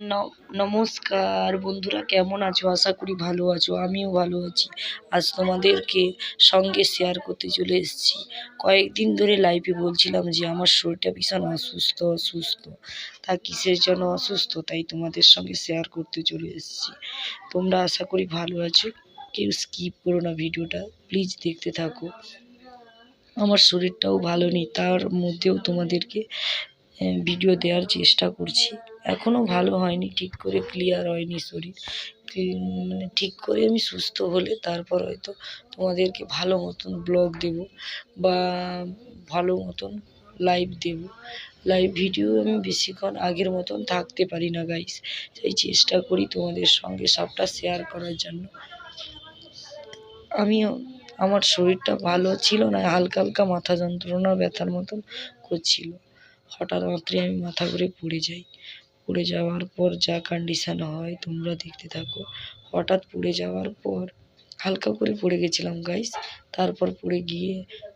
নমস্কার বন্ধুরা, কেমন আছো? আশা করি ভালো আছো। আমিও ভালো আছি। আজ তোমাদেরকে সঙ্গে শেয়ার করতে চলে এসেছি। কয়েকদিন ধরে লাইভে বলছিলাম যে আমার শরীরটা ভীষণ অসুস্থ। তা কিসের জন্য অসুস্থ তাই তোমাদের সঙ্গে শেয়ার করতে চলে এসেছি। তোমরা আশা করি ভালো আছো। কেউ স্কিপ করো না ভিডিওটা, প্লিজ দেখতে থাকো। আমার শরীরটাও ভালো নেই, তার মধ্যেও তোমাদেরকে ভিডিও দেওয়ার চেষ্টা করছি। এখনও ভালো হয়নি, ঠিক করে ক্লিয়ার হয়নি শরীর। মানে ঠিক করে আমি সুস্থ হলে তারপর হয়তো তোমাদেরকে ভালো মতন ব্লগ দেব বা ভালো মতন লাইভ দেব। লাইভ ভিডিও আমি বেশিক্ষণ আগের মতন থাকতে পারি না গাইস, তাই চেষ্টা করি তোমাদের সঙ্গে সবটা শেয়ার করার জন্য। আমার শরীরটা ভালো ছিল না, হালকা হালকা মাথা যন্ত্রণা ব্যথার মতন করছিল। হঠাৎ মাত্রই আমি মাথা ঘুরে পড়ে যাই। পড়ে যাওয়ার পর যা কন্ডিশন হয় তোমরা দেখতে থাকো। হঠাৎ পড়ে যাওয়ার পর হালকা করে পড়ে গেছিলাম গাইস। তারপর পড়ে গিয়ে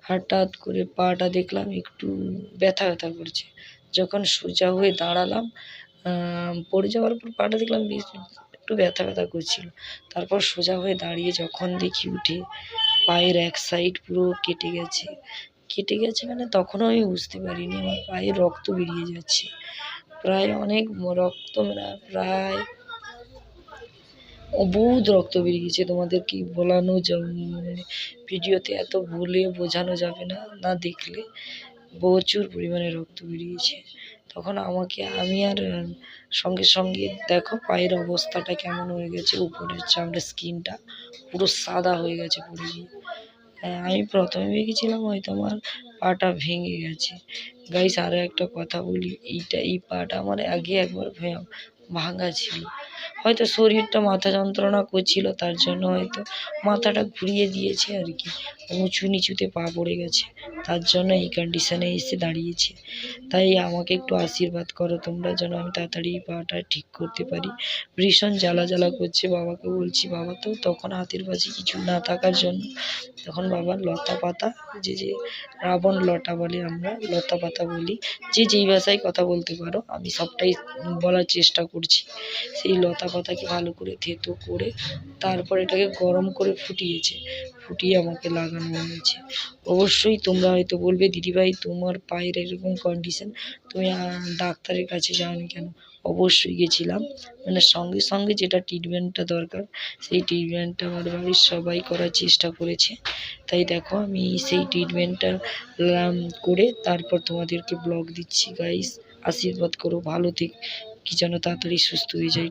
হঠাৎ করে পাটা দেখলাম একটু ব্যথা করছে। যখন সোজা হয়ে দাঁড়ালাম, পড়ে যাওয়ার পর পাটা দেখলাম একটু ব্যথা করছিল। তারপর সোজা হয়ে দাঁড়িয়ে যখন দেখি উঠে পায়ের এক সাইড পুরো কেটে গেছে মানে তখনও আমি বুঝতে পারিনি আমার পায়ে রক্ত বেরিয়ে যাচ্ছে। প্রায় অনেক রক্ত, মানে প্রায় বহুত রক্ত বেরিয়েছে। তোমাদের কি বলানো মানে ভিডিওতে এত বলে বোঝানো যাবে না, না দেখলে। প্রচুর পরিমাণে রক্ত বেরিয়েছে। তখন আমি আর সঙ্গে দেখো পায়ের অবস্থাটা কেমন হয়ে গেছে। উপরের চামড়া স্কিনটা পুরো সাদা হয়ে গেছে পড়ে গিয়ে। আমি প্রথমে ভেবেছিলাম হয়তো আমার পাটা ভেঙে গেছে। গাইস আরও একটা কথা বলি, এই পাটা আমার আগে একবার ভাঙা ছিল। হয়তো শরীরটা মাথা যন্ত্রণা করছিল, তার জন্য হয়তো মাথাটা ঘুরিয়ে দিয়েছে আর কি। উঁচু নিচুতে পা পড়ে গেছে, তার জন্য এই কন্ডিশনে এসে দাঁড়িয়েছে। তাই আমাকে একটু আশীর্বাদ করো তোমরা, যেন আমি তাড়াতাড়ি পাটা ঠিক করতে পারি। ভীষণ জ্বালা করছে। বাবাকে বলছি, বাবা তো তখন হাতের পাশে কিছু না থাকার জন্য তখন বাবার লতা পাতা, যে রাবণ লতা বলে, আমরা লতা পাতা বলি, যে যেই ভাষায় কথা বলতে পারো, আমি সবটাই বলার চেষ্টা করছি। সেই লতা পাতাকে ভালো করে থেতো করে তারপর এটাকে গরম করে ফুটিয়ে আমাকে লাগানো হয়েছে। অবশ্যই তোমরা হয়তো বলবে, দিদিভাই তোমার পায়ের এরকম কন্ডিশন, তুমি ডাক্তারের কাছে যাওনি কেন? অবশ্যই গেছিলাম, মানে সঙ্গে যেটা ট্রিটমেন্টটা দরকার সেই ট্রিটমেন্টটা আমার বাড়ির সবাই করার চেষ্টা করেছে। তাই দেখো আমি সেই ট্রিটমেন্টটা করে তারপর তোমাদেরকে ব্লগ দিচ্ছি। গাইস আশীর্বাদ করো ভালো কি যেন তাড়াতাড়ি সুস্থ হয়ে যায়।